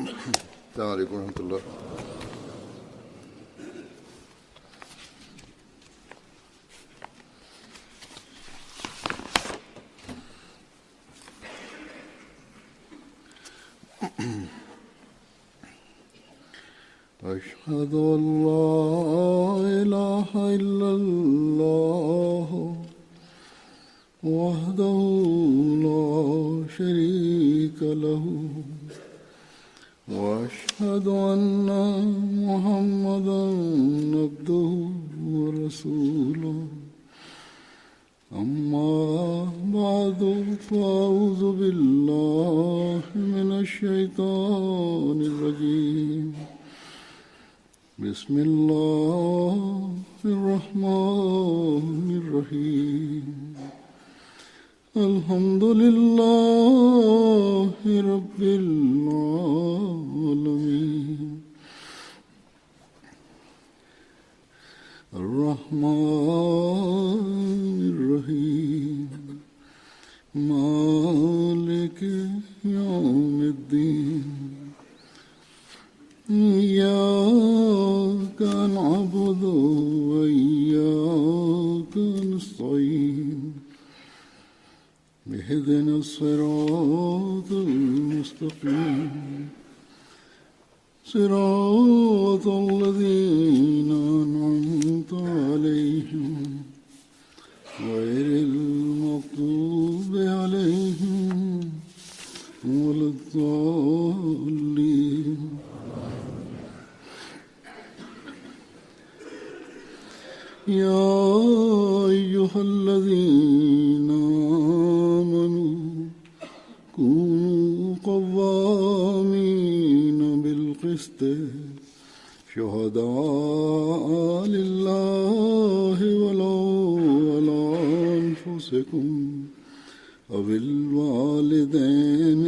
السلام عليكم ورحمة الله. أشهد أن لا إله إلا الله وحده لا شريك له وأشهد أن محمدا عبده ورسوله أما بعد فأعوذ بالله من الشيطان الرجيم بسم الله الرحمن الرحيم الحمد لله رب العالمين الرحمن الرحيم مالك يوم الدين إياك نعبد وإياك نستعين اهدنا الصراط المستقيم صراط الذين أنعمت عليهم غير المغضوب عليهم ولا الضالين. يا أيها الذين آمنوا كونوا قوامين بالقسط شهداء لله ولو على أنفسكم أو الوالدين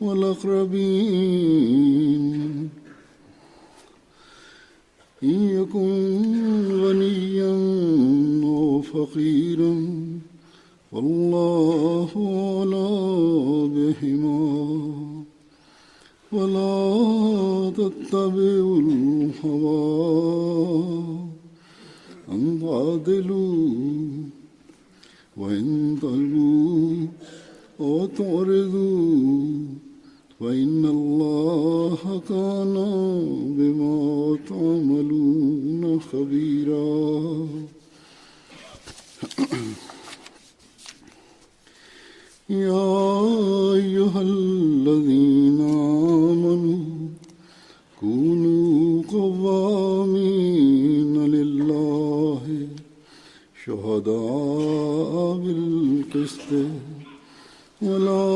والأقربين إن يكن غنيا أو فقيرا والله أعلى بهما ولا تتبعوا الهوى أن تعدلوا وإن تلووا أو تعرضوا فإن الله كان بما تعملون خبيرا. يا أيها الذين آمنوا كونوا قوامين لله شهداء بالقسط ولا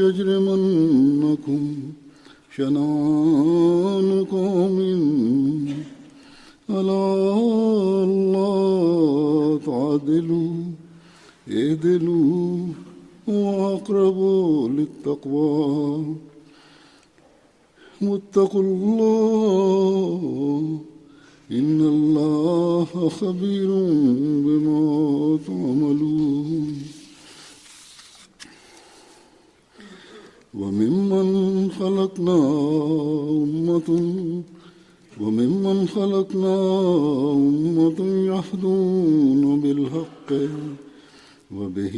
يجرمنكم شنآن قوم ألا تعدلوا اعدلوا وأقرب للتقوى واتقوا الله إن الله خبير بما تعملون. وممن خلقنا أمة يهدون بالحق وبه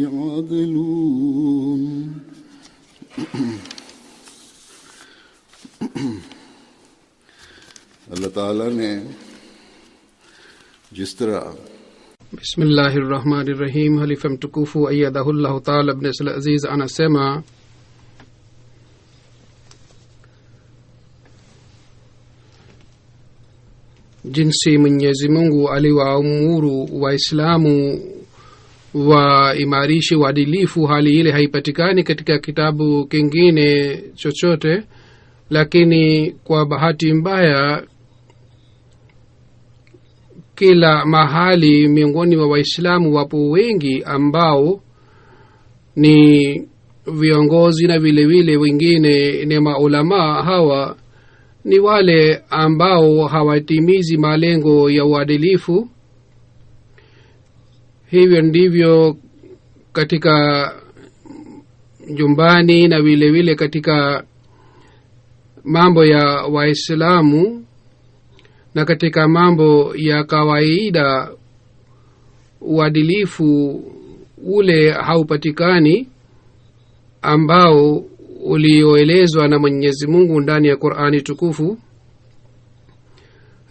يعدلون. अल्लाह ताला ने जिस तरह Bismillahirrahmanirrahim. Halifa mtukufu ayyadahullahu ta'ala Ibn Aziz anasema jinsi Mwenyezi Mungu aliwaamuru Waislamu waimarishe uadilifu, hali ile haipatikani katika kitabu kingine chochote, lakini kwa bahati mbaya kila mahali miongoni mwa Waislamu wapo wengi ambao ni viongozi na vile vile wengine ni maulama. Hawa ni wale ambao hawatimizi malengo ya uadilifu. Hivyo ndivyo katika nyumbani na vile vile katika mambo ya waislamu na katika mambo ya kawaida uadilifu ule haupatikani ambao ulioelezwa na Mwenyezi Mungu ndani ya Qur'ani tukufu,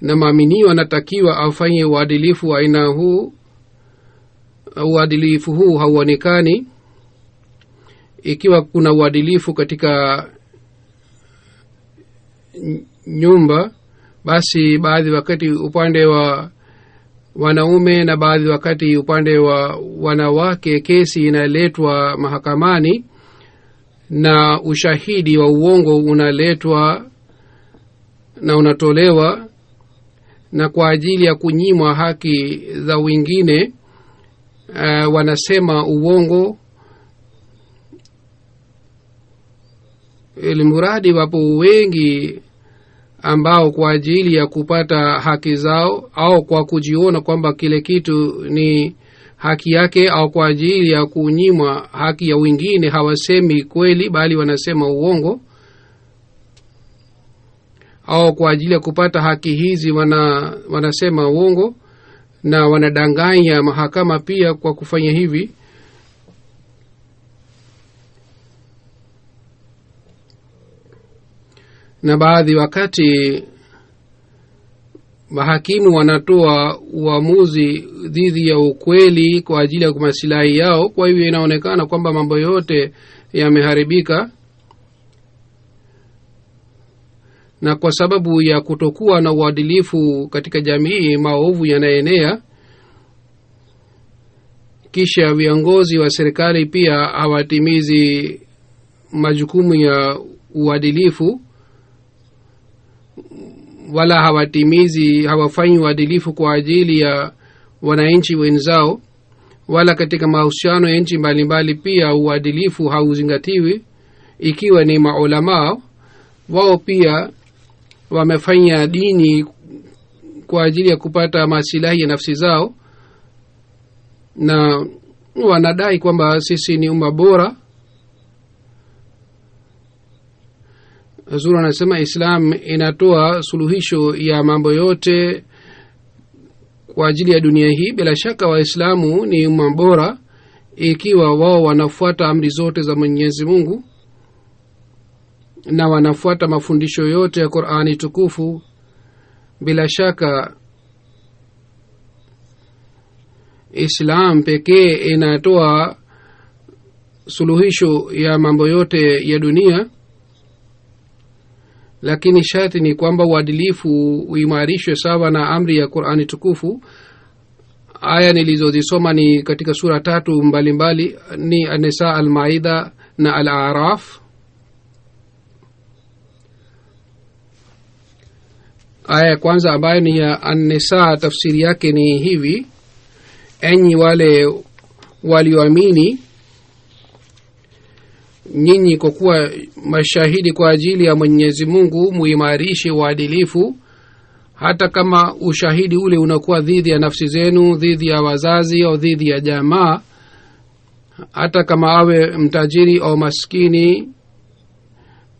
na maaminio anatakiwa afanye uadilifu wa aina huu. Uadilifu huu hauonekani. Ikiwa kuna uadilifu katika nyumba, basi baadhi wakati upande wa wanaume na baadhi wakati upande wa wanawake kesi inaletwa mahakamani na ushahidi wa uongo unaletwa na unatolewa, na kwa ajili ya kunyimwa haki za wengine wanasema uongo, ili muradi wapo wengi ambao kwa ajili ya kupata haki zao au kwa kujiona kwamba kile kitu ni haki yake au kwa ajili ya kunyimwa haki ya wengine hawasemi kweli bali wanasema uongo, au kwa ajili ya kupata haki hizi wanasema uongo na wanadanganya mahakama pia kwa kufanya hivi. Na baadhi wakati mahakimu wanatoa uamuzi dhidi ya ukweli kwa ajili ya maslahi yao. Kwa hivyo inaonekana kwamba mambo yote yameharibika, na kwa sababu ya kutokuwa na uadilifu katika jamii maovu yanaenea. Kisha viongozi wa serikali pia hawatimizi majukumu ya uadilifu, wala hawafanyi uadilifu kwa ajili ya wananchi wenzao, wala katika mahusiano ya nchi mbalimbali pia uadilifu hauzingatiwi. Ikiwa ni maulama, wao pia wamefanya dini kwa ajili ya kupata maslahi ya nafsi zao, na wanadai kwamba sisi ni umma bora. Hazur anasema Islam inatoa suluhisho ya mambo yote kwa ajili ya dunia hii. Bila shaka Waislamu ni umma bora ikiwa wao wanafuata amri zote za Mwenyezi Mungu na wanafuata mafundisho yote ya Qur'ani tukufu. Bila shaka Islam pekee inatoa suluhisho ya mambo yote ya dunia, lakini sharti ni kwamba uadilifu uimarishwe sawa na amri ya Qur'ani tukufu. Aya nilizozisoma ni katika sura 3 mbalimbali, ni An-Nisa, Al-Maida na Al-A'raf. Aya ya kwanza ambayo ni ya An-Nisa, tafsiri yake ni hivi: enyi wale walioamini, nyinyi kwa kuwa mashahidi kwa ajili ya Mwenyezi Mungu muimarishe uadilifu, hata kama ushahidi ule unakuwa dhidi ya nafsi zenu, dhidi ya wazazi au dhidi ya jamaa, hata kama awe mtajiri au maskini.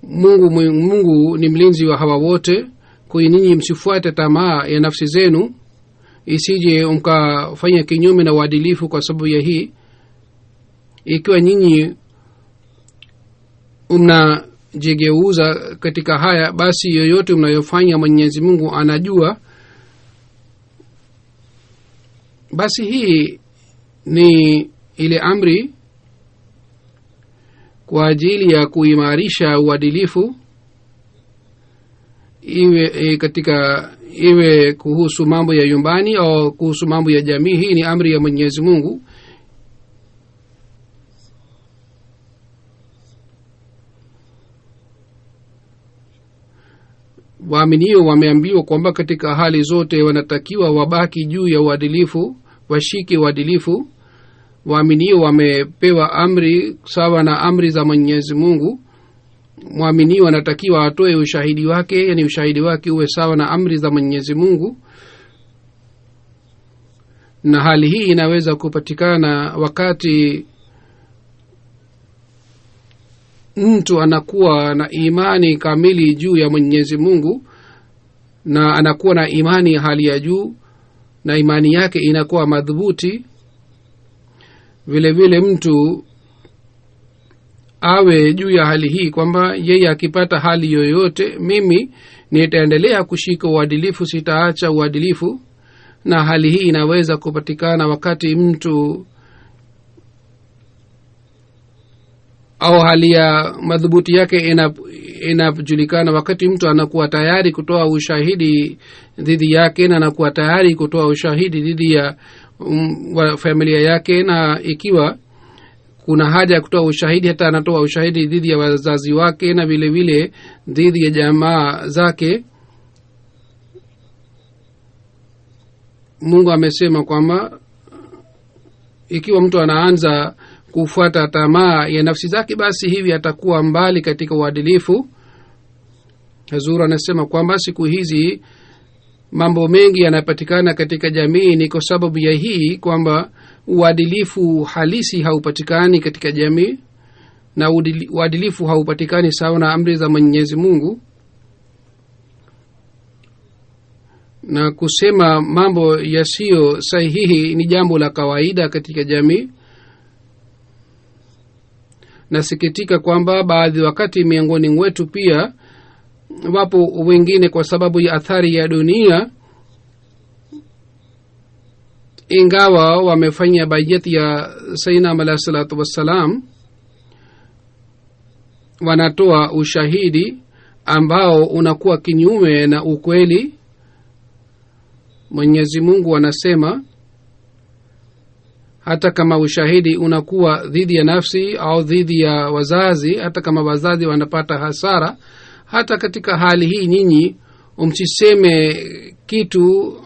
Mungu ni mlinzi wa hawa wote. Kwa hiyo nyinyi msifuate tamaa ya nafsi zenu, isije mkafanya kinyume na uadilifu kwa sababu ya hii. Ikiwa nyinyi mnajigeuza katika haya, basi yoyote mnayofanya Mwenyezi Mungu anajua. Basi hii ni ile amri kwa ajili ya kuimarisha uadilifu, iwe kuhusu mambo ya nyumbani au kuhusu mambo ya jamii. Hii ni amri ya Mwenyezi Mungu. Waaminio wameambiwa kwamba katika hali zote wanatakiwa wabaki juu ya uadilifu, washike uadilifu. Waaminio wamepewa amri sawa na amri za Mwenyezi Mungu. Mwaminio anatakiwa atoe ushahidi wake, yani ushahidi wake uwe sawa na amri za Mwenyezi Mungu. Na hali hii inaweza kupatikana wakati mtu anakuwa na imani kamili juu ya Mwenyezi Mungu na anakuwa na imani hali ya juu na imani yake inakuwa madhubuti, vile vile mtu awe juu ya hali hii kwamba yeye akipata hali yoyote, mimi nitaendelea kushika uadilifu, sitaacha uadilifu. Na hali hii inaweza kupatikana wakati mtu au hali ya madhubuti yake inajulikana wakati mtu anakuwa tayari kutoa ushahidi dhidi yake na anakuwa tayari kutoa ushahidi dhidi ya familia yake, na ikiwa kuna haja ya kutoa ushahidi hata anatoa ushahidi dhidi ya wazazi wake na vile vile dhidi ya jamaa zake. Mungu amesema kwamba ikiwa mtu anaanza kufuata tamaa ya nafsi zake, basi hivi atakuwa mbali katika uadilifu. Hazur anasema kwamba siku hizi mambo mengi yanapatikana katika jamii ni kwa sababu ya hii kwamba uadilifu halisi haupatikani katika jamii, na uadilifu haupatikani sawa na amri za Mwenyezi Mungu, na kusema mambo yasiyo sahihi ni jambo la kawaida katika jamii. Nasikitika kwamba baadhi wakati miongoni mwetu pia wapo wengine kwa sababu ya athari ya dunia, ingawa wamefanya bayati ya Sayyidina alayhi salatu wassalam, wanatoa ushahidi ambao unakuwa kinyume na ukweli. Mwenyezi Mungu anasema hata kama ushahidi unakuwa dhidi ya nafsi au dhidi ya wazazi, hata kama wazazi wanapata hasara, hata katika hali hii nyinyi msiseme kitu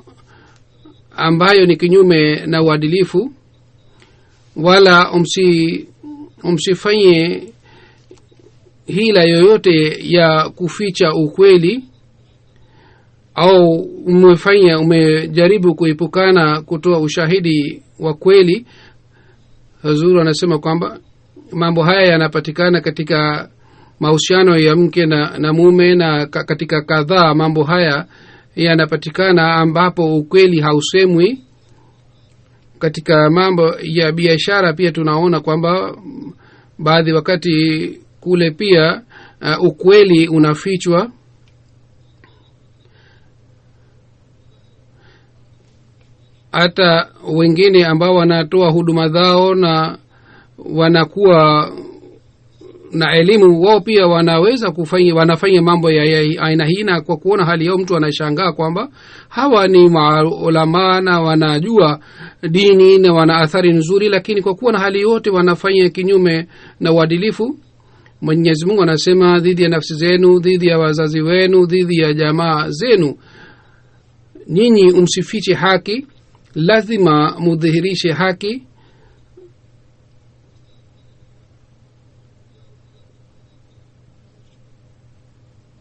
ambayo ni kinyume na uadilifu, wala msifanye hila yoyote ya kuficha ukweli, au umejaribu kuepukana kutoa ushahidi wa kweli. Hazuru anasema kwamba mambo haya yanapatikana katika mahusiano ya mke na mume, na katika kadhaa mambo haya yanapatikana ambapo ukweli hausemwi. Katika mambo ya biashara pia tunaona kwamba baadhi wakati kule pia ukweli unafichwa. Hata wengine ambao wanatoa huduma zao na wanakuwa na elimu, wao pia wanafanya mambo ya aina hii, na kwa kuona hali yao mtu anashangaa kwamba hawa ni maulama na wanajua dini na wana athari nzuri, lakini kwa kuona hali yote wanafanya kinyume na uadilifu. Mwenyezi Mungu anasema dhidi ya nafsi zenu, dhidi ya wazazi wenu, dhidi ya jamaa zenu, nyinyi msifiche haki, lazima mudhihirishe haki.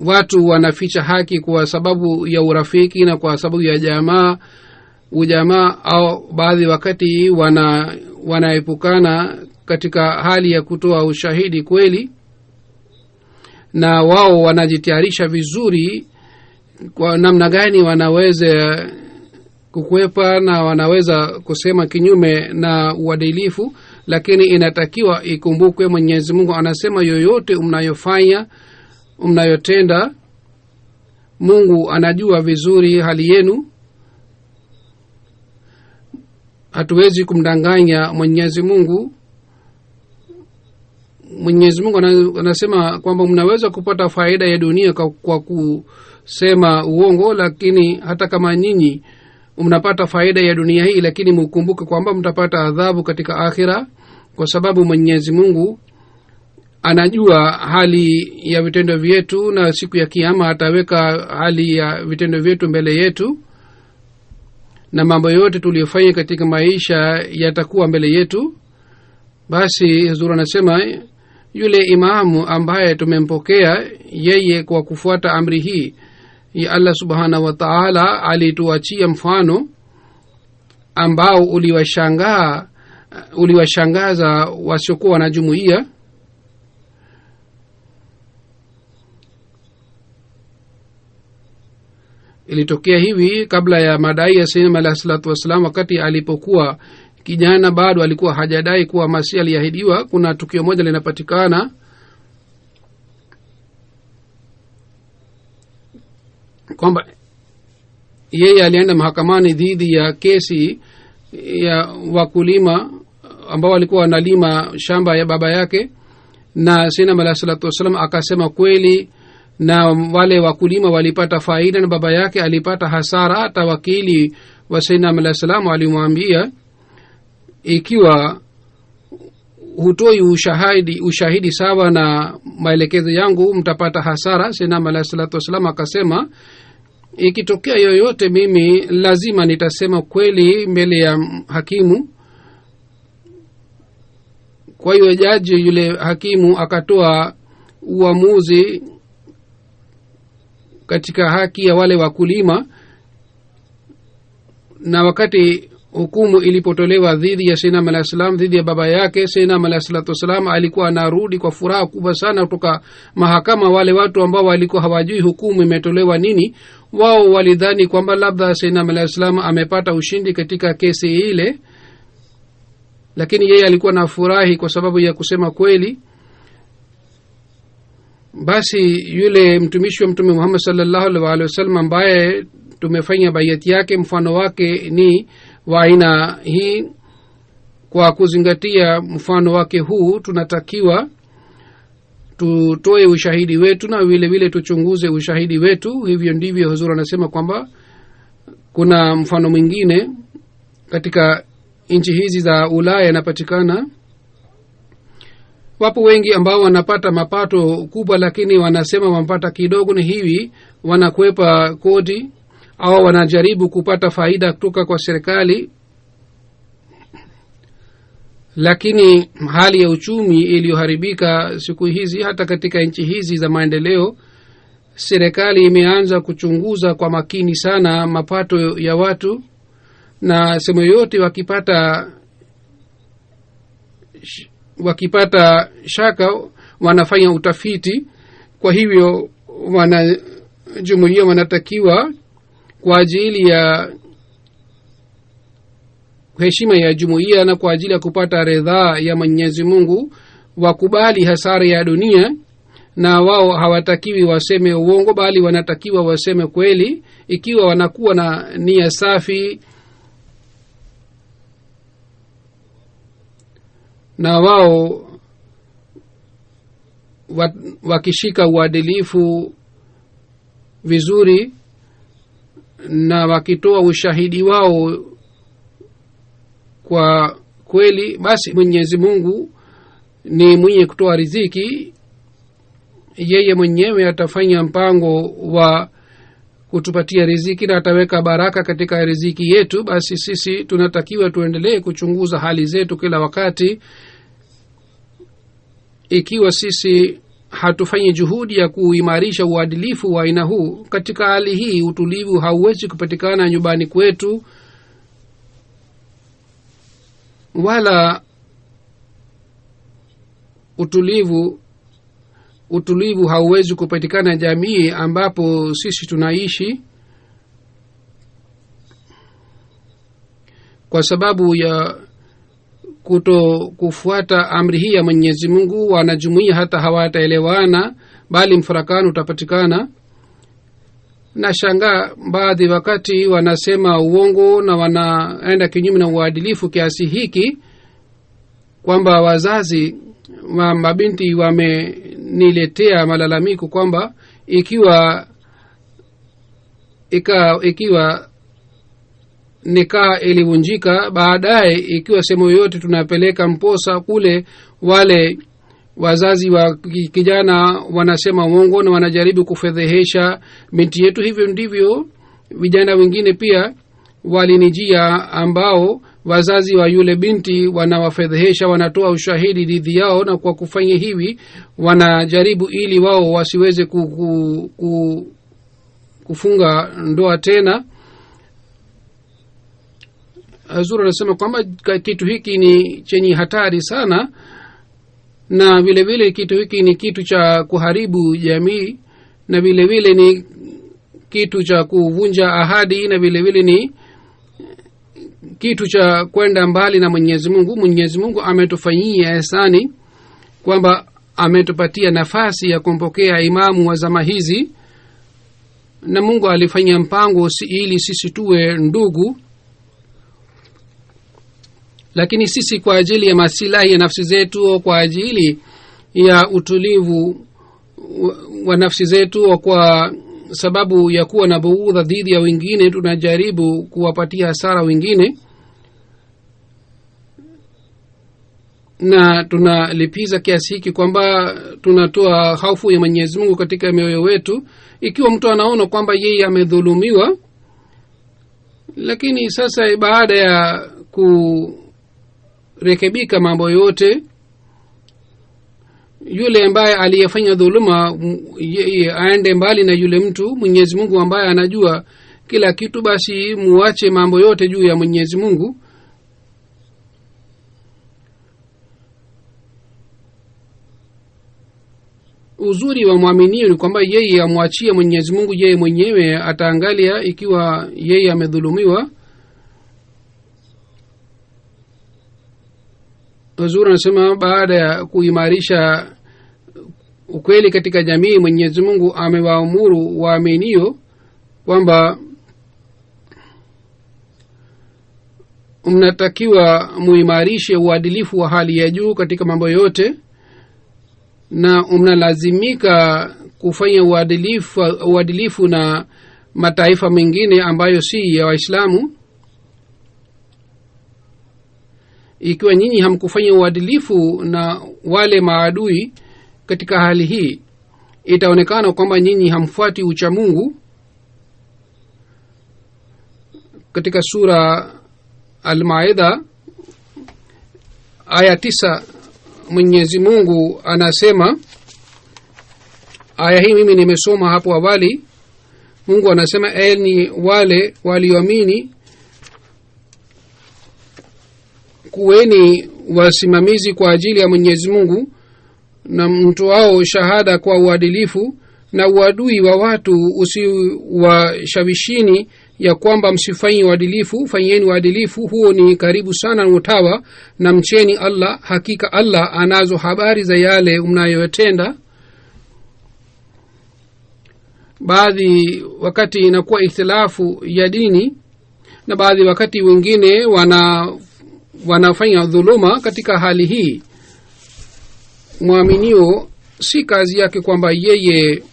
Watu wanaficha haki kwa sababu ya urafiki na kwa sababu ya ujamaa, au baadhi wakati wanaepukana katika hali ya kutoa ushahidi kweli, na wao wanajitayarisha vizuri kwa namna gani wanaweza kukwepa na wanaweza kusema kinyume na uadilifu. Lakini inatakiwa ikumbukwe Mwenyezi Mungu anasema yoyote mnayotenda Mungu anajua vizuri hali yenu. Hatuwezi kumdanganya Mwenyezi Mungu. Mwenyezi Mungu anasema kwamba mnaweza kupata faida ya dunia kwa kusema uongo, lakini hata kama nyinyi mnapata faida ya dunia hii, lakini mkumbuke kwamba mtapata adhabu katika akhira, kwa sababu Mwenyezi Mungu anajua hali ya vitendo vyetu, na siku ya kiyama ataweka hali ya vitendo vyetu mbele yetu, na mambo yote tuliyofanya katika maisha yatakuwa mbele yetu. Basi Huzur anasema yule imamu ambaye tumempokea yeye kwa kufuata amri hii ya Allah subhanahu wa ta'ala, alituachia mfano ambao uliwashangaza wasiokuwa na jumuiya. ilitokea hivi kabla ya madai ya Sayyidina Masihi alayhi salatu wassalam. Wakati alipokuwa kijana bado alikuwa hajadai kuwa Masihi aliahidiwa. Kuna tukio moja linapatikana kwamba yeye alienda mahakamani dhidi ya kesi ya wakulima ambao walikuwa wanalima shamba ya baba yake, na Sayyidina Masihi alayhi salatu wassalam akasema kweli, na wale wakulima walipata faida na baba yake alipata hasara. Hata wakili wa Sayyidina Masihi alayhi salam alimwambia, ikiwa hutoi ushahidi sawa na maelekezo yangu mtapata hasara. Sayyidina Masihi alayhi salatu wassalam akasema, ikitokea yoyote mimi lazima nitasema kweli mbele ya hakimu. Kwa hiyo jaji yule hakimu akatoa uamuzi katika haki ya wale wakulima, na wakati hukumu ilipotolewa dhidi ya Sayyidina Masihi alayhi salam dhidi ya baba yake, Sayyidina Masihi salatu wasalam alikuwa anarudi kwa furaha kubwa sana kutoka mahakama. Wale watu ambao walikuwa hawajui hukumu imetolewa nini, wao walidhani kwamba labda Sayyidina Masihi salam amepata ushindi katika kesi ile, lakini yeye alikuwa na furahi kwa sababu ya kusema kweli. Basi yule mtumishi wa Mtume Muhammad sallallahu alaihi wasallam ambaye tumefanya bayati yake, mfano wake ni wa aina hii. Kwa kuzingatia mfano wake huu, tunatakiwa tutoe ushahidi wetu na vile vile tuchunguze ushahidi wetu. Hivyo ndivyo Huzur anasema kwamba kuna mfano mwingine katika nchi hizi za Ulaya inapatikana. Wapo wengi ambao wanapata mapato kubwa, lakini wanasema wanapata kidogo. Ni hivi, wanakwepa kodi au wanajaribu kupata faida kutoka kwa serikali. Lakini hali ya uchumi iliyoharibika siku hizi, hata katika nchi hizi za maendeleo, serikali imeanza kuchunguza kwa makini sana mapato ya watu, na sehemu yote wakipata shaka wanafanya utafiti. Kwa hivyo jumuiya wanatakiwa kwa ajili ya heshima ya jumuiya na kwa ajili ya kupata ridhaa ya Mwenyezi Mungu wakubali hasara ya dunia, na wao hawatakiwi waseme uongo, bali wanatakiwa waseme kweli. Ikiwa wanakuwa na nia safi na wao wakishika uadilifu vizuri na wakitoa ushahidi wao kwa kweli, basi Mwenyezi Mungu ni mwenye kutoa riziki. Yeye mwenyewe atafanya mpango wa kutupatia riziki na ataweka baraka katika riziki yetu. Basi sisi tunatakiwa tuendelee kuchunguza hali zetu kila wakati. Ikiwa sisi hatufanyi juhudi ya kuimarisha uadilifu wa aina huu, katika hali hii utulivu hauwezi kupatikana nyumbani kwetu, wala utulivu hauwezi kupatikana jamii ambapo sisi tunaishi. Kwa sababu ya kuto kufuata amri hii ya Mwenyezi Mungu, wanajumuiya hata hawataelewana, bali mfarakano utapatikana. Na shangaa baadhi wakati wanasema uongo na wanaenda kinyume na uadilifu kiasi hiki kwamba wazazi wa mabinti wameniletea malalamiko kwamba ikiwa nikaa ilivunjika, baadaye ikiwa sehemu yote tunapeleka mposa kule, wale wazazi wa kijana wanasema uongo na wanajaribu kufedhehesha binti yetu. Hivyo ndivyo vijana wengine pia walinijia ambao wazazi wa yule binti wanawafedhehesha, wanatoa ushahidi dhidi yao, na kwa kufanya hivi wanajaribu ili wao wasiweze kufunga ndoa tena. Hazur anasema kwamba kitu hiki ni chenye hatari sana, na vile vile kitu hiki ni kitu cha kuharibu jamii, na vile vile ni kitu cha kuvunja ahadi, na vile vile ni kitu cha kwenda mbali na Mwenyezi Mungu. Mwenyezi Mungu ametufanyia ihsani kwamba ametupatia nafasi ya kumpokea imamu wa zama hizi, na Mungu alifanya mpango ili sisi tuwe ndugu. Lakini sisi kwa ajili ya masilahi ya nafsi zetu, kwa ajili ya utulivu wa nafsi zetu, kwa sababu ya kuwa na bughudha dhidi ya wengine, tunajaribu kuwapatia hasara wengine, na tunalipiza kiasi hiki kwamba tunatoa hofu ya Mwenyezi Mungu katika mioyo wetu. Ikiwa mtu anaona kwamba yeye amedhulumiwa, lakini sasa baada ya kurekebika mambo yote, yule ambaye aliyefanya dhuluma yeye aende mbali na yule mtu. Mwenyezi Mungu ambaye anajua kila kitu, basi muache mambo yote juu ya Mwenyezi Mungu. Uzuri wa muamini ni kwamba yeye amwachie Mwenyezi Mungu, yeye mwenyewe ataangalia ikiwa yeye amedhulumiwa. Uzuri anasema baada ya kuimarisha ukweli katika jamii, Mwenyezi Mungu amewaamuru waaminio kwamba mnatakiwa muimarishe uadilifu wa hali ya juu katika mambo yote, na mnalazimika kufanya uadilifu na mataifa mengine ambayo si ya Waislamu. Ikiwa nyinyi hamkufanya uadilifu na wale maadui, katika hali hii itaonekana kwamba nyinyi hamfuati ucha Mungu. Katika sura Al-Maida aya 9 Mwenyezi Mungu anasema, aya hii mimi nimesoma hapo awali. Mungu anasema, enyi wale walioamini, kuweni wasimamizi kwa ajili ya Mwenyezi Mungu, na mtoao shahada kwa uadilifu, na uadui wa watu usiwashawishini ya kwamba msifanyi uadilifu. Fanyeni uadilifu, huo ni karibu sana na utawa, na mcheni Allah, hakika Allah anazo habari za yale mnayotenda. Baadhi wakati inakuwa ikhtilafu ya dini, na baadhi wakati wengine wanafanya dhuluma. Katika hali hii muaminio si kazi yake kwamba yeye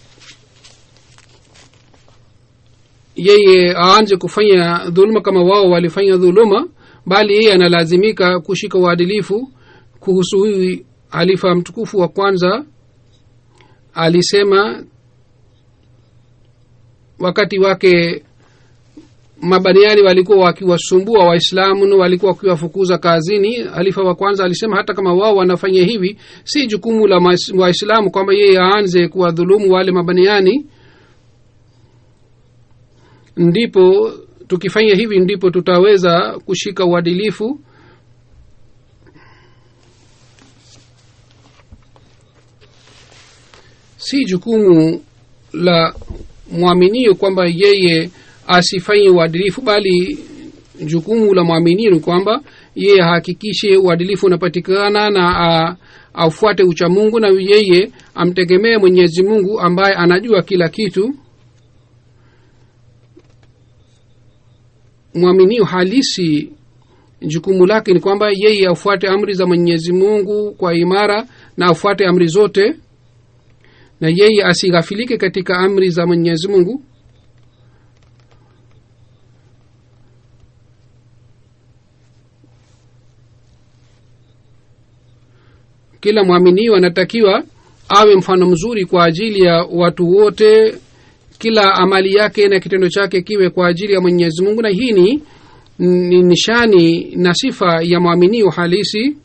aanze kufanya dhuluma kama wao walifanya dhuluma, bali yeye analazimika kushika uadilifu. Kuhusu huyu halifa mtukufu wa kwanza alisema wakati wake mabaniani walikuwa wakiwasumbua Waislamu na walikuwa wakiwafukuza kazini. Halifa wa kwanza alisema hata kama wao wanafanya hivi, si jukumu la Waislamu kwamba yeye aanze kuwadhulumu wale mabaniani. Ndipo tukifanya hivi ndipo tutaweza kushika uadilifu. Si jukumu la muaminio kwamba yeye asifanye uadilifu, bali jukumu la muamini ni kwamba yeye hakikishe uadilifu unapatikana na afuate ucha Mungu, na yeye amtegemee Mwenyezi Mungu ambaye anajua kila kitu. Muamini halisi jukumu lake ni kwamba yeye afuate amri za Mwenyezi Mungu kwa imara, na afuate amri zote, na yeye asighafilike katika amri za Mwenyezi Mungu. Kila muamini anatakiwa awe mfano mzuri kwa ajili ya watu wote. Kila amali yake na kitendo chake kiwe kwa ajili ya Mwenyezi Mungu, na hii ni nishani na sifa ya muamini halisi.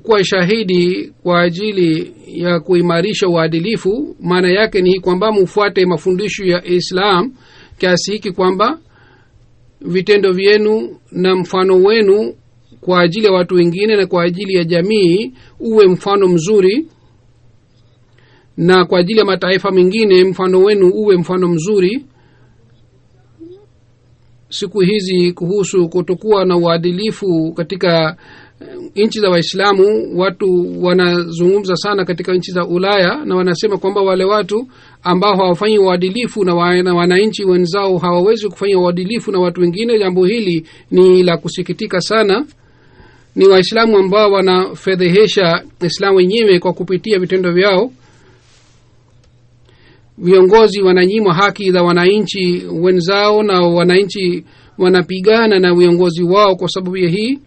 Kwa shahidi kwa ajili ya kuimarisha uadilifu, maana yake ni kwamba mfuate mafundisho ya Islam kiasi hiki kwamba vitendo vyenu na mfano wenu kwa ajili ya watu wengine na kwa ajili ya jamii uwe mfano mzuri. na kwa ajili ya mataifa mengine mfano wenu uwe mfano mzuri. Siku hizi kuhusu kutokuwa na uadilifu katika nchi za Waislamu, watu wanazungumza sana katika nchi za Ulaya na wanasema kwamba wale watu ambao hawafanyi uadilifu na wananchi wenzao hawawezi kufanya uadilifu na watu wengine. Jambo hili ni la kusikitika sana. Ni Waislamu ambao wanafedhehesha Islam wenyewe kwa kupitia vitendo vyao. Viongozi wananyimwa haki za wananchi wenzao na wananchi wanapigana na viongozi wao kwa sababu ya hii.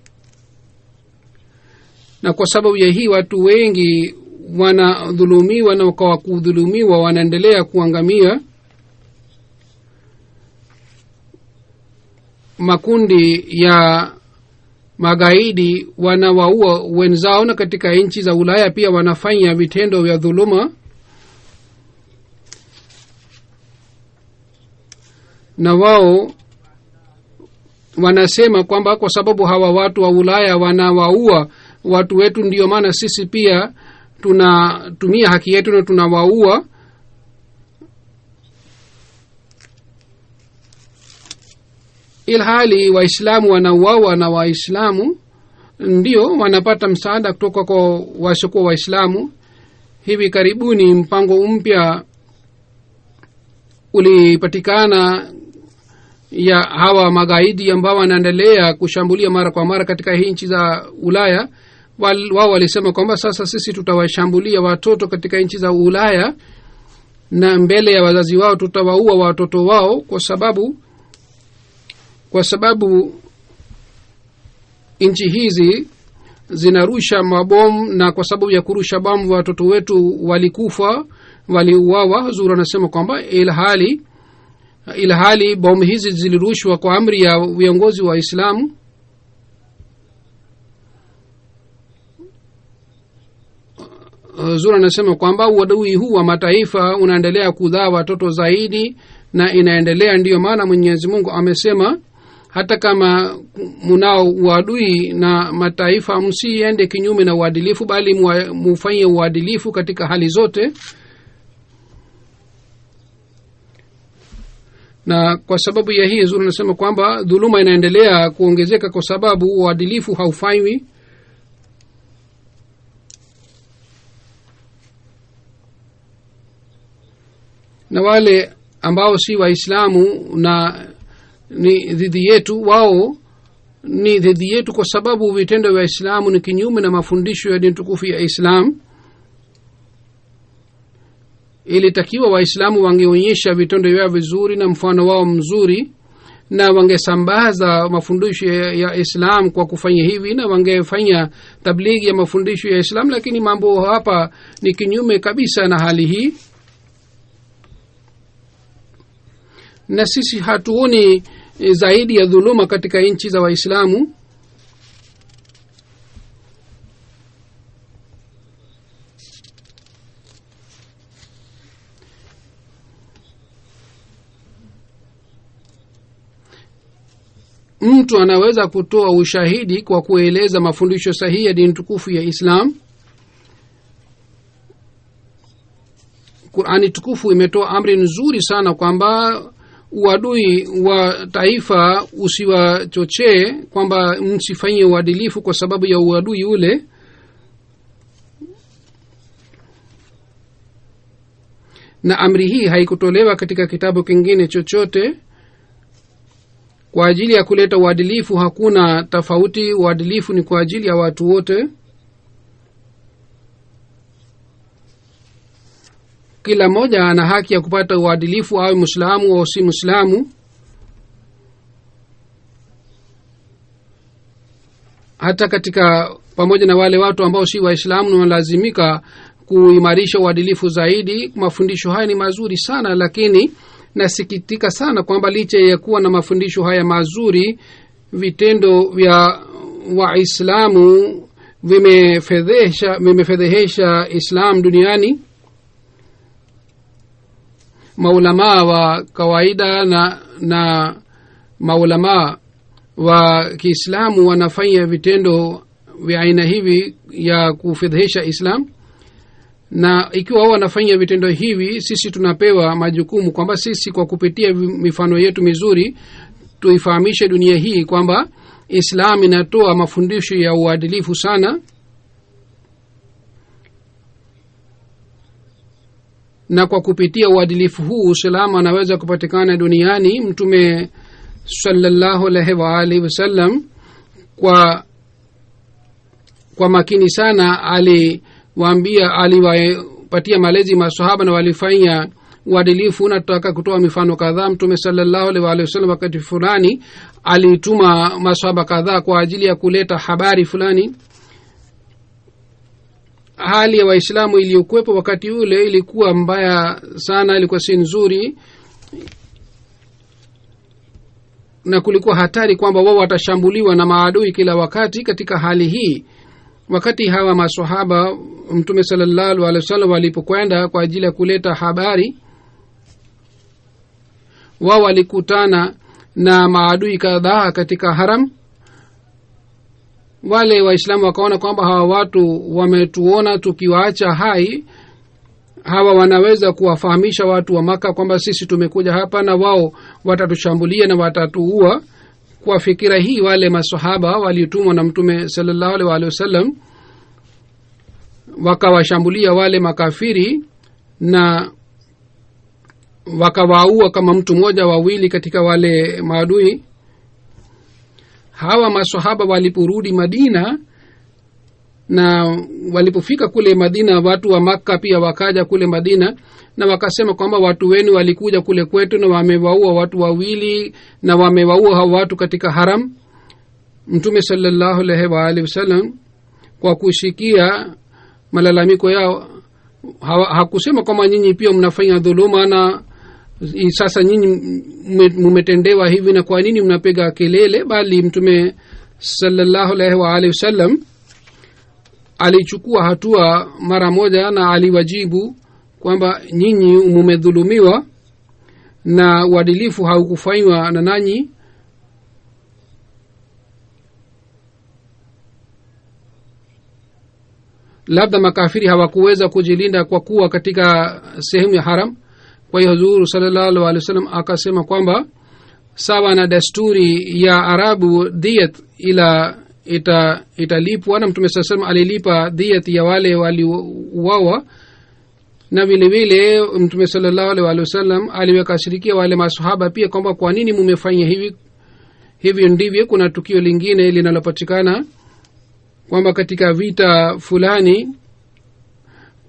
Na kwa sababu ya hii watu wengi wanadhulumiwa, na kwa kudhulumiwa wanaendelea kuangamia. Makundi ya magaidi wanawaua wenzao, na katika nchi za Ulaya pia wanafanya vitendo vya dhuluma. Na wao wanasema kwamba kwa sababu hawa watu wa Ulaya wanawaua watu wetu, ndio maana sisi pia tunatumia haki yetu na tunawaua. Ilhali Waislamu wanauawa na Waislamu ndio wanapata msaada kutoka kwa wasiokuwa Waislamu. Hivi karibuni mpango mpya ulipatikana ya hawa magaidi ambao wanaendelea kushambulia mara kwa mara katika nchi za Ulaya. Wao walisema kwamba sasa sisi tutawashambulia watoto katika nchi za Ulaya, na mbele ya wazazi wao tutawaua watoto wao, kwa sababu nchi hizi zinarusha mabomu, na kwa sababu ya kurusha bomu watoto wetu walikufa, waliuawa. Zura anasema kwamba ilhali bomu hizi zilirushwa kwa amri ya viongozi wa Islamu. Zura anasema kwamba uadui huu wa mataifa unaendelea kudhaa watoto zaidi na inaendelea. Ndiyo maana Mwenyezi Mungu amesema hata kama munao uadui na mataifa, msiende kinyume na uadilifu, bali mufanye uadilifu katika hali zote. Na kwa sababu ya hii Zura anasema kwamba dhuluma inaendelea kuongezeka kwa sababu uadilifu haufanywi. Na wale ambao si Waislamu na ni dhidi yetu, wao ni dhidi yetu kwa sababu vitendo vya Islamu ni kinyume na mafundisho ya dini tukufu ya Islam. Ilitakiwa Waislamu wangeonyesha vitendo vyao vizuri na mfano wao mzuri, na wangesambaza mafundisho ya Islam kwa kufanya hivi, na wangefanya tablighi ya mafundisho ya Islam. Lakini mambo hapa ni kinyume kabisa na hali hii, na sisi hatuoni zaidi ya dhuluma katika nchi za Waislamu. Mtu anaweza kutoa ushahidi kwa kueleza mafundisho sahihi ya dini tukufu ya Islam. Qur'ani tukufu imetoa amri nzuri sana kwamba uadui wa taifa usiwachochee, kwamba msifanye uadilifu kwa sababu ya uadui ule. Na amri hii haikutolewa katika kitabu kingine chochote. Kwa ajili ya kuleta uadilifu hakuna tofauti, uadilifu ni kwa ajili ya watu wote. Kila mmoja ana haki ya kupata uadilifu, awe Muislamu au si Muislamu. Hata katika pamoja na wale watu ambao si Waislamu wanalazimika kuimarisha uadilifu zaidi. Mafundisho haya ni mazuri sana, lakini nasikitika sana kwamba licha ya kuwa na mafundisho haya mazuri, vitendo vya Waislamu vimefedhehesha Islam duniani. Maulamaa wa kawaida na maulamaa wa Kiislamu wanafanya vitendo vya aina hivi ya kufedhehesha Islam. na ikiwa wao wanafanya vitendo hivi, sisi tunapewa majukumu kwamba sisi kwa kupitia mifano yetu mizuri tuifahamishe dunia hii kwamba Islam inatoa mafundisho ya uadilifu sana, na kwa kupitia uadilifu huu usalama anaweza kupatikana duniani. Mtume sallallahu alaihi wa alihi wasallam kwa makini sana aliwapatia malezi masahaba na walifanya uadilifu. Na tutaka kutoa mifano kadhaa. Mtume sallallahu alaihi wa alihi wasallam wakati fulani alituma masahaba kadhaa kwa ajili ya kuleta habari fulani. Hali ya Waislamu iliyokuwepo wakati ule ilikuwa mbaya sana, ilikuwa si nzuri, na kulikuwa hatari kwamba wao watashambuliwa na maadui kila wakati. Katika hali hii, wakati hawa maswahaba Mtume sallallahu alaihi wasallam walipokwenda kwa ajili ya kuleta habari, wao walikutana na maadui kadhaa katika haram. Wale Waislamu wakaona kwamba hawa watu wametuona tukiwaacha hai, hawa wanaweza kuwafahamisha watu wa Maka kwamba sisi tumekuja hapa na wao watatushambulia na watatuua. Kwa fikira hii, wale masahaba walitumwa na Mtume sallallahu alaihi wasallam wakawashambulia wale makafiri na wakawaua kama mtu mmoja wawili katika wale maadui. Hawa maswahaba waliporudi Madina, na walipofika kule Madina, watu wa Makka pia wakaja kule Madina na wakasema kwamba watu wenu walikuja kule kwetu na wamewaua watu wawili na wamewaua hao watu katika haram. Mtume sallallahu alaihi wa alihi wasallam kwa kushikia malalamiko yao hakusema kwamba nyinyi pia mnafanya dhuluma na sasa nyinyi mmetendewa hivi na kwa nini mnapiga kelele, bali Mtume sallallahu alaihi wa alihi wasallam alichukua hatua mara moja na aliwajibu kwamba nyinyi mmedhulumiwa na uadilifu haukufanywa na nanyi. Labda makafiri hawakuweza kujilinda kwa kuwa katika sehemu ya haram. Kwa hiyo Huzur sallallahu alaihi wasallam akasema kwamba sawa na desturi ya Arabu, diyat italipwa, na Mtume sallallahu alaihi wasallam alilipa diyat ya wale waliouawa. Na vile vile Mtume sallallahu alaihi wasallam aliweka shirikia wale masahaba pia kwamba kwa nini mmefanya hivi. Hivyo ndivyo kuna tukio lingine linalopatikana kwamba katika vita fulani,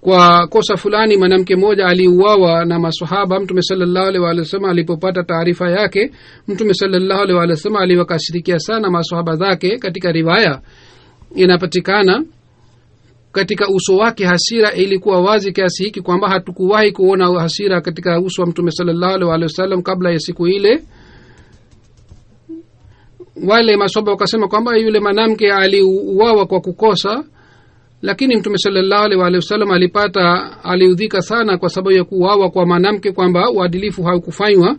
kwa kosa fulani, mwanamke mmoja aliuawa na maswahaba. Mtume sallallahu alaihi wasallam alipopata taarifa yake, Mtume sallallahu alaihi wasallam aliwakashirikia sana maswahaba zake. Katika riwaya inapatikana katika uso wake hasira ilikuwa wazi kiasi hiki kwamba hatukuwahi kuona hasira katika uso wa Mtume sallallahu alaihi wasallam kabla ya siku ile. Wale maswahaba wakasema kwamba yule mwanamke aliuawa kwa kukosa, lakini Mtume sallallahu alaihi wasallam aliudhika sana kwa sababu ya kuuawa kwa mwanamke, kwamba uadilifu haukufanywa.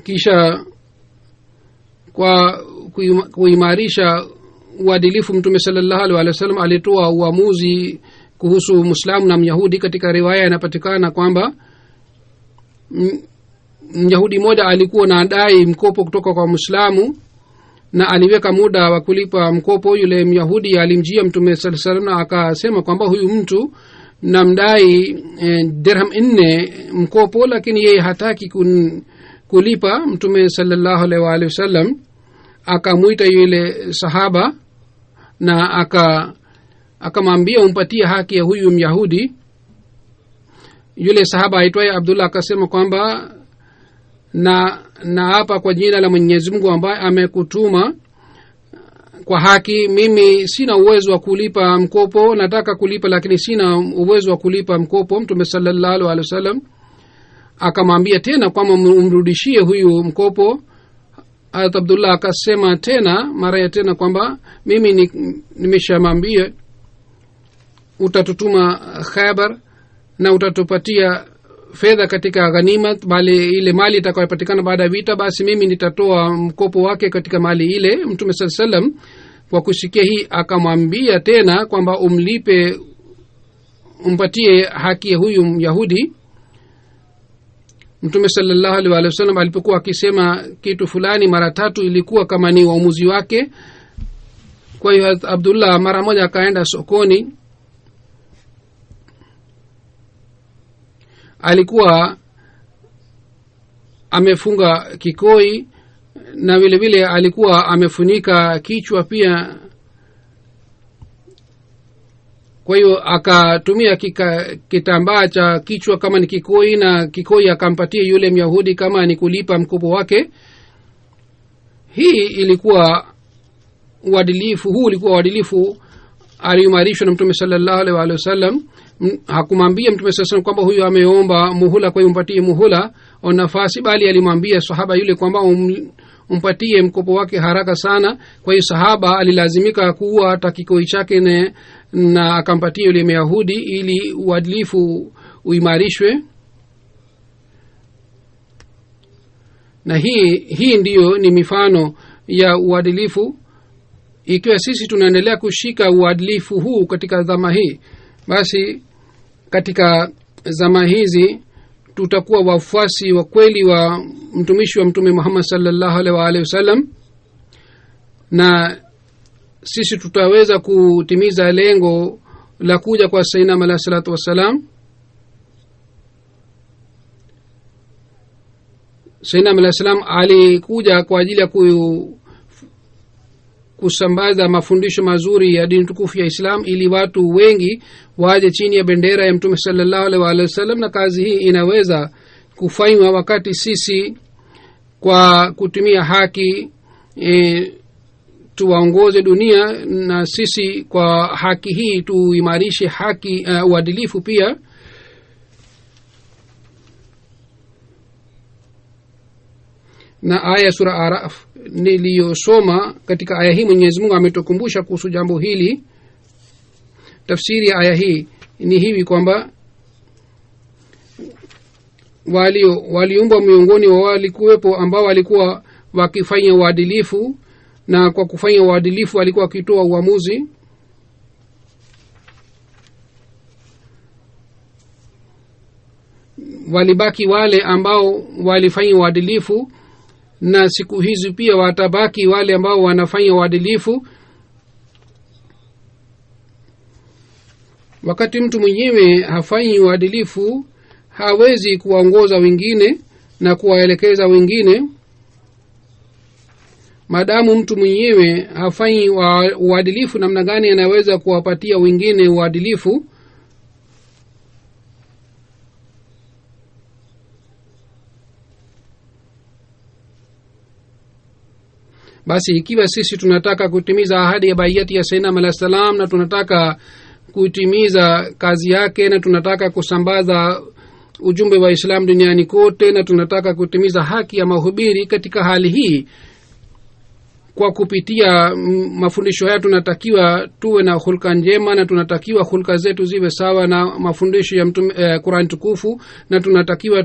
Kisha kwa kuimarisha uadilifu, Mtume sallallahu alaihi wasallam alitoa uamuzi kuhusu Muislamu na Myahudi. Katika riwaya inapatikana kwamba Myahudi mmoja alikuwa na dai mkopo kutoka kwa Muislamu na aliweka muda wa kulipa mkopo. Yule Myahudi alimjia Mtume sallallahu alaihi wasallam akasema kwamba huyu mtu namdai dirham 4 mkopo, lakini yeye hataki kulipa. Mtume sallallahu alaihi wasallam akamuita yule sahaba na akamwambia umpatie haki ya huyu Myahudi. Yule sahaba aitwaye Abdullah akasema kwamba na hapa kwa jina la Mwenyezi Mungu ambaye amekutuma kwa haki, mimi sina uwezo wa kulipa mkopo, nataka kulipa lakini sina uwezo wa kulipa mkopo. Mtume sallallahu alaihi wasallam akamwambia tena kwamba umrudishie huyu mkopo. Abdullah akasema tena mara ya tena kwamba mimi nimeshamwambia utatutuma Khaybar na utatupatia fedha katika ghanima, bali ile mali itakayopatikana baada ya vita, basi mimi nitatoa mkopo wake katika mali ile. Mtume sallallahu alaihi wasallam kwa kusikia hii akamwambia tena kwamba umpatie haki ya huyu Myahudi. Mtume sallallahu alaihi wasallam alipokuwa akisema kitu fulani mara 3 ilikuwa kama ni uamuzi wake. Kwa hiyo Abdullah mara moja akaenda sokoni. Alikuwa amefunga kikoi na vile vile alikuwa amefunika kichwa pia. Kwa hiyo akatumia kitambaa cha kichwa kama ni kikoi, na kikoi akampatia yule Myahudi kama ni kulipa mkopo wake. Hii ilikuwa uadilifu. Huu ulikuwa uadilifu aliimarishwa na Mtume sallallahu alaihi wasallam. Hakumwambia Mtume sallallahu alaihi kwamba huyu ameomba muhula kwa hiyo umpatie muhula au nafasi, bali alimwambia sahaba yule kwamba umpatie mkopo wake haraka sana. Kwa hiyo sahaba alilazimika kuua hata kikoi chake na akampatia yule Myahudi ili uadilifu uimarishwe. Na hii ndiyo ni mifano ya uadilifu. Ikiwa sisi tunaendelea kushika uadilifu huu katika zama hii, basi katika zama hizi tutakuwa wafuasi wa kweli wa mtumishi wa Mtume Muhammad sallallahu alaihi wasallam, na sisi tutaweza kutimiza lengo la kuja kwa Sayyidina alayhi salatu wassalam. Sayyidina alayhi salam alikuja kwa ajili ya kusambaza mafundisho mazuri ya dini tukufu ya Islam ili watu wengi waje chini ya bendera ya Mtume sallallahu alaihi wasallam. Na kazi hii inaweza kufanywa wakati sisi kwa kutumia haki tuwaongoze dunia, na sisi kwa haki hii tuimarishe haki uadilifu pia. Na aya sura Araf niliyosoma, katika aya hii Mwenyezi Mungu ametukumbusha kuhusu jambo hili. Tafsiri ya aya hii ni hivi kwamba waliumbwa miongoni wa walikuwepo ambao walikuwa wakifanya uadilifu, na kwa kufanya uadilifu walikuwa wakitoa uamuzi. Walibaki wale ambao walifanya uadilifu, na siku hizi pia watabaki wale ambao wanafanya uadilifu. Wakati mtu mwenyewe hafanyi uadilifu, hawezi kuwaongoza wengine na kuwaelekeza wengine. Maadamu mtu mwenyewe hafanyi uadilifu, namna gani anaweza kuwapatia wengine uadilifu? Basi ikiwa sisi tunataka kutimiza ahadi ya baiyati ya Sayyidina alayhi salam, na tunataka kutimiza kazi yake, na tunataka kusambaza ujumbe wa Islam duniani kote, na tunataka kutimiza haki ya mahubiri, katika hali hii kwa kupitia mafundisho haya tunatakiwa tuwe na hulka njema, na tunatakiwa hulka zetu ziwe sawa na mafundisho ya Qur'an tukufu, na tunatakiwa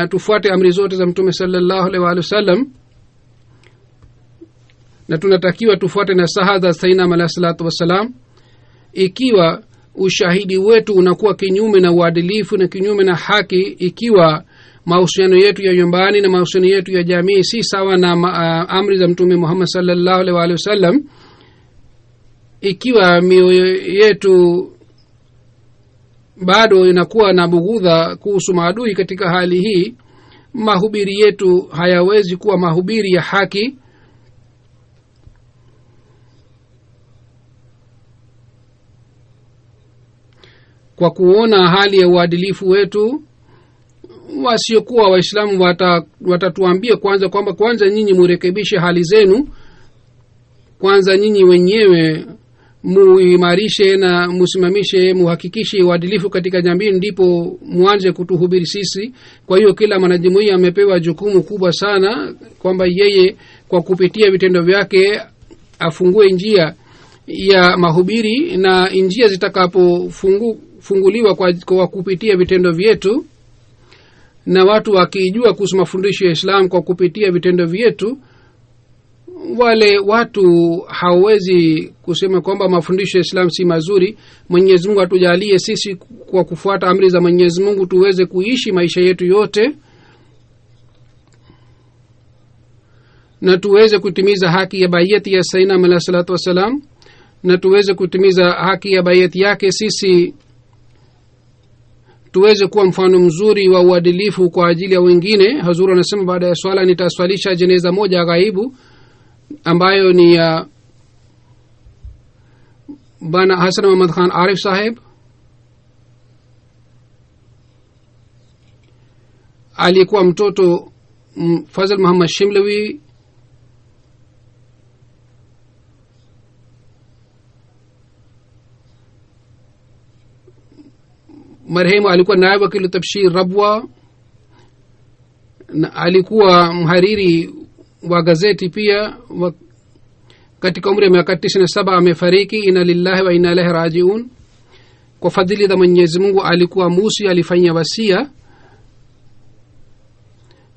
tufuate amri zote za Mtume sallallahu alaihi wasallam, na tunatakiwa tufuate nasaha za Sayyidina alayhi salatu wassalam. Ikiwa ushahidi wetu unakuwa kinyume na uadilifu na kinyume na haki, ikiwa mahusiano yetu ya nyumbani na mahusiano yetu ya jamii si sawa na amri za Mtume Muhammad sallallahu alaihi wasallam, ikiwa mioyo yetu bado inakuwa na bughudha kuhusu maadui, katika hali hii mahubiri yetu hayawezi kuwa mahubiri ya haki. Kwa kuona hali ya uadilifu wetu, wasiokuwa Waislamu watatuambia kwanza nyinyi murekebishe hali zenu, kwanza nyinyi wenyewe muimarishe na musimamishe, muhakikishe uadilifu katika jamii, ndipo muanze kutuhubiri sisi. Kwa hiyo kila mwanajumuiya amepewa jukumu kubwa sana kwamba yeye kwa kupitia vitendo vyake afungue njia ya mahubiri, na njia zitakapofunguliwa kwa kupitia vitendo vyetu, na watu wakijua kuhusu mafundisho ya Islam kwa kupitia vitendo vyetu, wale watu hawezi kusema kwamba mafundisho ya Islam si mazuri. Mwenyezi Mungu atujalie sisi kwa kufuata amri za Mwenyezi Mungu tuweze kuishi maisha yetu yote na tuweze kutimiza haki ya bayati ya Sayyidina alayhi salatu wasalam, na tuweze kutimiza haki ya bayati yake. Sisi tuweze kuwa mfano mzuri wa uadilifu kwa ajili ya wengine. Hazur anasema baada ya swala nitaswalisha jeneza moja ghaibu ambayo ni ya bana Hasan Muhammad Khan Arif sahib. Alikuwa mtoto Fazl Muhammad Shimlawi. Marehemu alikuwa naibu wakili Tabshir Rabwa, na alikuwa mhariri wa gazeti pia. Katika umri wa miaka 97 amefariki. Inna lillahi wa inna ilaihi rajiun. Kwa fadhili za Mwenyezi Mungu alikuwa musi, alifanya wasia.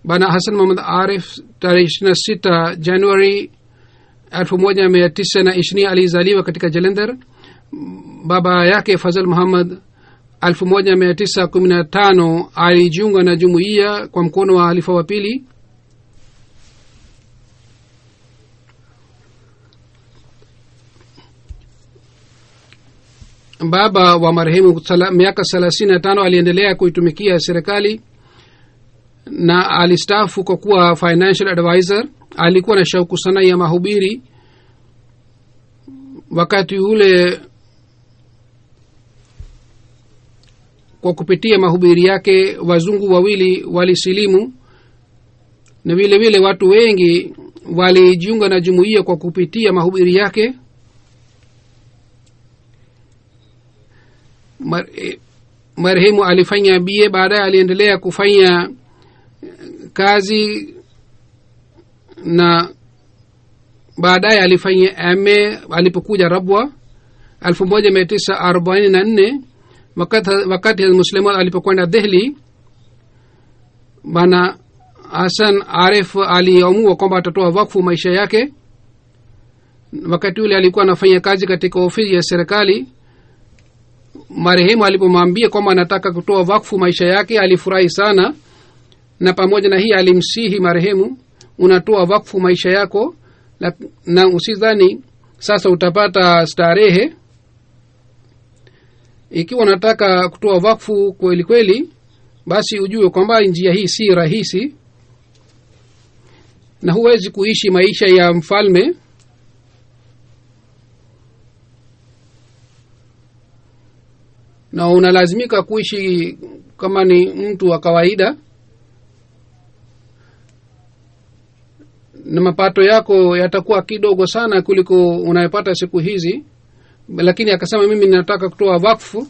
Bana Hasan Muhammad Arif tarehe 26 Januari 1920 alizaliwa katika Jalandhar. Baba yake Fazl Muhammad 1915 alijiunga na jumuiya kwa mkono wa halifa wa pili. Baba wa marehemu miaka 35 aliendelea kuitumikia serikali na alistaafu kwa kuwa financial advisor. Alikuwa na shauku sana ya mahubiri. Wakati ule kwa kupitia mahubiri yake wazungu wawili walisilimu, na vile vile watu wengi walijiunga na jumuiya kwa kupitia mahubiri yake. Marehemu alifanya BA, baadaye aliendelea kufanya kazi na baadaye alifanya MA alipokuja Rabwa 1944. wakati Musliman alipokwenda Delhi, bana Hasan Arif aliamua kwamba atatoa wakfu maisha yake. Wakati ule alikuwa anafanya kazi katika ofisi ya serikali. Marehemu alipomwambia kwamba anataka kutoa wakfu maisha yake alifurahi sana, na pamoja na hii alimsihi marehemu, unatoa wakfu maisha yako na usidhani sasa utapata starehe. Ikiwa unataka kutoa wakfu kweli kweli, basi ujue kwamba njia hii si rahisi na huwezi kuishi maisha ya mfalme. Na unalazimika kuishi kama ni mtu wa kawaida, na mapato yako yatakuwa kidogo sana kuliko unayopata siku hizi. Lakini akasema mimi ninataka kutoa wakfu.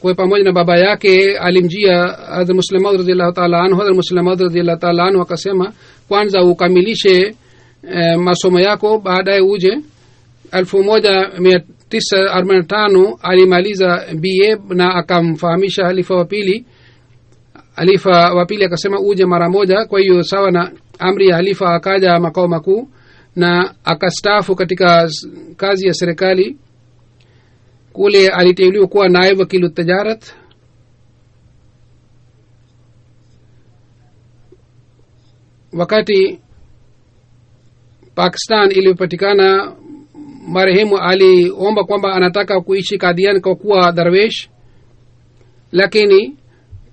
Kwa pamoja na baba yake alimjia Hazrat Muslim Maud radhiyallahu ta'ala anhu. Hazrat Muslim Maud radhiyallahu ta'ala anhu akasema kwanza ukamilishe masomo yako, baadaye uje. 1945 alimaliza BA na akamfahamisha halifa wa pili. Halifa wa pili akasema uje mara moja. Kwa hiyo sawa na amri ya halifa akaja makao makuu na akastaafu katika kazi ya serikali. Kule aliteuliwa kuwa naibu wakili tijarat. Wakati Pakistan ilipatikana, marehemu aliomba kwamba anataka kuishi Kadian kwa kuwa darwesh, lakini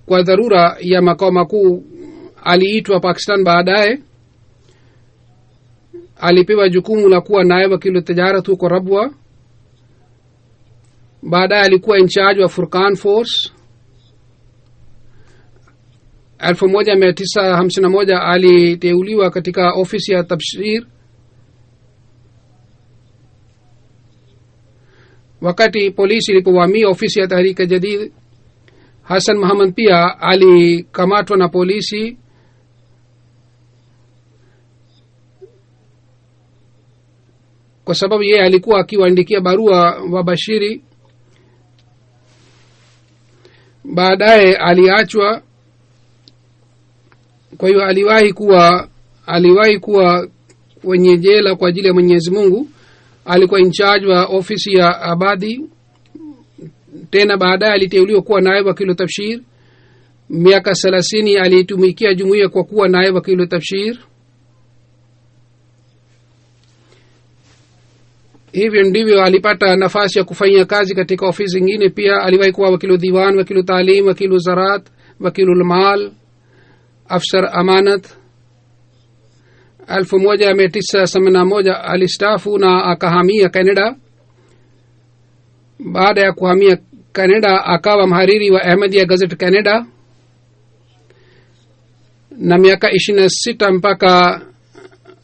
kwa dharura ya makao makuu aliitwa Pakistan. Baadaye alipewa jukumu la kuwa naibu wakili tijarat huko Rabwa. Baadaye alikuwa in charge wa Furqan Force. 1951 aliteuliwa katika ofisi ya Tabshir. Wakati polisi ilipowamia ofisi ya Tahrika Jadid, Hasan Muhammad pia alikamatwa na polisi. Kwa sababu yeye alikuwa akiwaandikia barua wa Bashiri. Baadaye aliachwa. Kwa hiyo aliwahi kuwa wenye jela kwa ajili ya Mwenyezi Mungu. Alikuwa in charge wa ofisi ya Abadi. Tena baadaye aliteuliwa kuwa naibu wakili wa tafsir. Miaka 30 alitumikia jumuiya kwa kuwa naibu wakili wa tafsir. Hivyo ndivyo alipata nafasi ya kufanya kazi katika ofisi zingine. Pia aliwahi kuwa wakilu diwan, wakilu taalim, wakilu zarat, wakilu mal, afsar amanat. 1981 alistaafu na akahamia Canada. Baada ya kuhamia Canada akawa mhariri wa Ahmadiyya Gazette Canada, na miaka 26 mpaka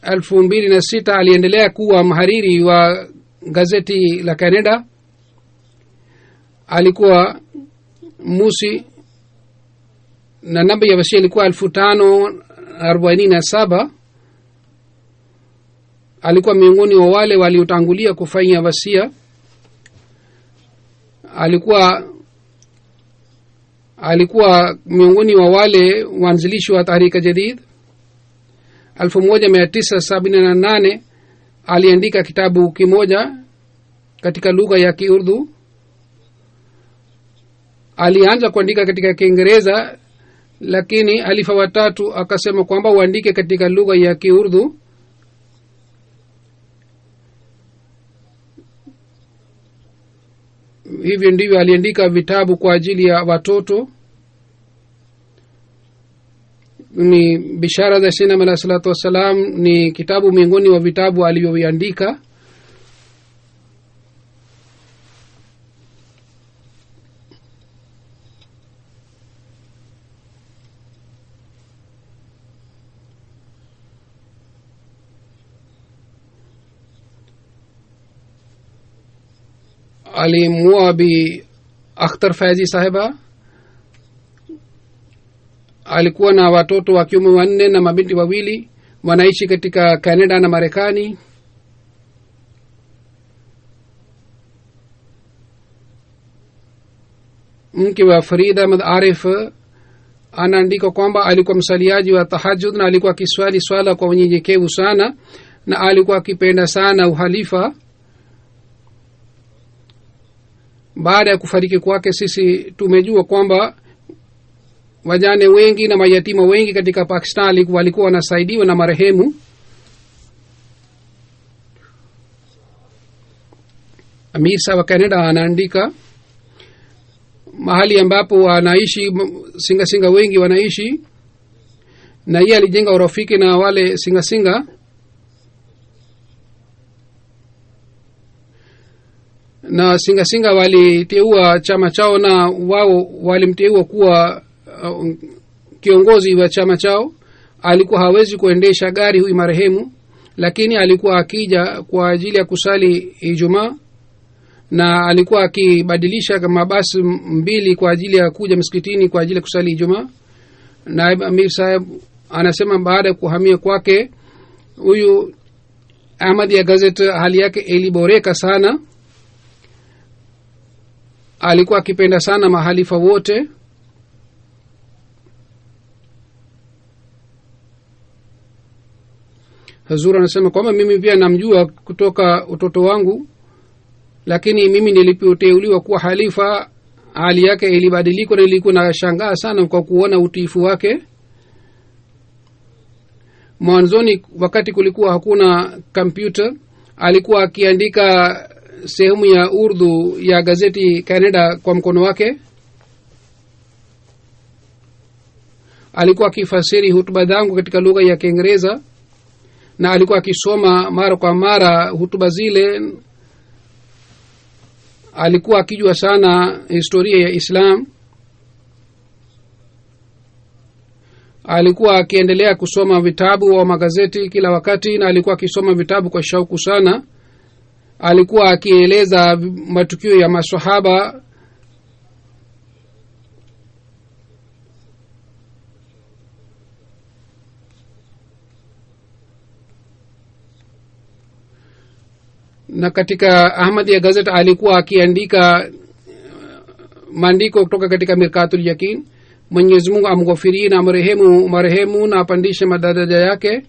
2006 aliendelea kuwa mhariri wa gazeti la Canada. Alikuwa musi na namba ya wasia ilikuwa 1547. Alikuwa miongoni wa wale waliotangulia kufanya wasia. Alikuwa miongoni wa wale waanzilishi wa Tahrika Jadid. 1978 aliandika kitabu kimoja katika lugha ya Kiurdu. Alianza kuandika katika Kiingereza, lakini halifa watatu akasema kwamba uandike katika lugha ya Kiurdu. Hivyo ndivyo aliandika vitabu kwa ajili ya watoto. Ni Bishara za Sayyidina Alayhi Salatu Wassalam ni kitabu miongoni wa vitabu alivyoandika. Alimua bi Akhtar Faizi sahiba. Alikuwa na watoto wa kiume 4 na mabinti 2. Wanaishi katika Canada na Marekani. Mke wa Farida Ahmad Arif anaandika kwamba alikuwa msaliaji wa tahajjud na alikuwa akiswali swala kwa unyenyekevu sana, na alikuwa akipenda sana uhalifa. Baada ya kufariki kwake, sisi tumejua kwamba wajane wengi na mayatima wengi katika Pakistan walikuwa wanasaidiwa na marehemu. Amisa wa Canada anaandika mahali ambapo wanaishi singa wengi wanaishi, na yeye alijenga urafiki na wale singa. Na singa waliteua chama chao, na wao walimteua kuwa kiongozi wa chama chao. Alikuwa hawezi kuendesha gari huyu marehemu, lakini alikuwa akija kwa ajili ya kusali Ijumaa, na alikuwa akibadilisha mabasi 2 kwa ajili ya kuja msikitini kwa ajili ya kusali Ijumaa. Naib Amir Saheb anasema baada ya kuhamia kwake huyu Ahmadiyya Gazette hali yake iliboreka sana. Alikuwa akipenda sana mahalifa wote. Hazur anasema kwamba mimi pia namjua kutoka utoto wangu, lakini mimi nilipoteuliwa kuwa halifa hali yake ilibadilika, na nilikuwa nashangaa sana kwa kuona utiifu wake. Mwanzoni wakati kulikuwa hakuna computer, alikuwa akiandika sehemu ya Urdu ya gazeti Canada kwa mkono wake. Alikuwa akifasiri hutuba zangu katika lugha ya Kiingereza, na alikuwa akisoma mara kwa mara hutuba zile. Alikuwa akijua sana historia ya Islam. Alikuwa akiendelea kusoma vitabu wa magazeti kila wakati, na alikuwa akisoma vitabu kwa shauku sana. Alikuwa akieleza matukio ya maswahaba. Na katika Ahmadiyya Gazette alikuwa akiandika maandiko kutoka katika Mirkatul Yaqin. Mwenyezi Mungu amghofirie na marehemu na apandishe madaraja yake.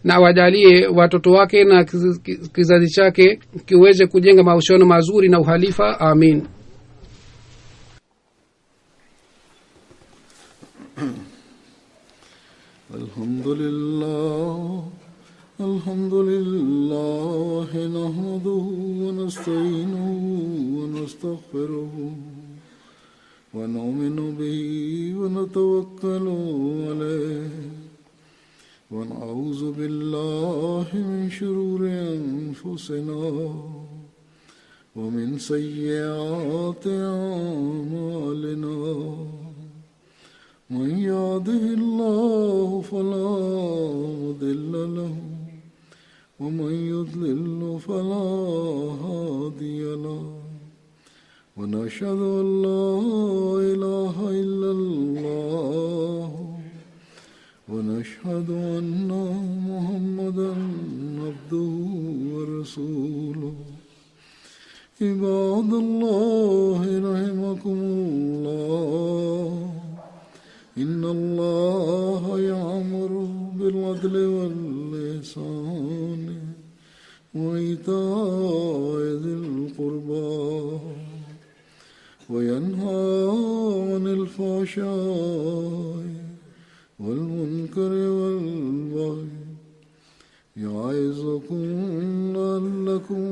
na awajalie watoto wake na kizazi chake kiweze kujenga mahusiano mazuri na uhalifa. Amin. Alhamdulillah nahmaduhu wa nasta'inuhu wa nastaghfiruhu wa nu'minu bihi wa natawakkalu alayhi wa na'udhu billahi min shururi anfusina wa min sayyiati a'malina. من يهده الله فلا مضل له ومن يضلل فلا هادي له ونشهد أن لا إله إلا الله ونشهد أن محمدا عبده ورسوله. عباد الله رحمكم الله إن الله يأمر بالعدل والإحسان وإيتاء ذي القربى وينهى عن الفحشاء والمنكر والبغي يعظكم لعلكم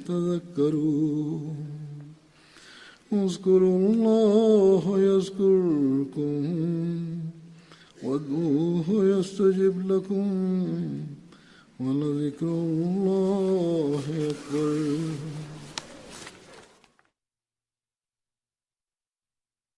تذكرون. اذكروا الله يذكركم وادعوه يستجب لكم ولذكر الله أكبر.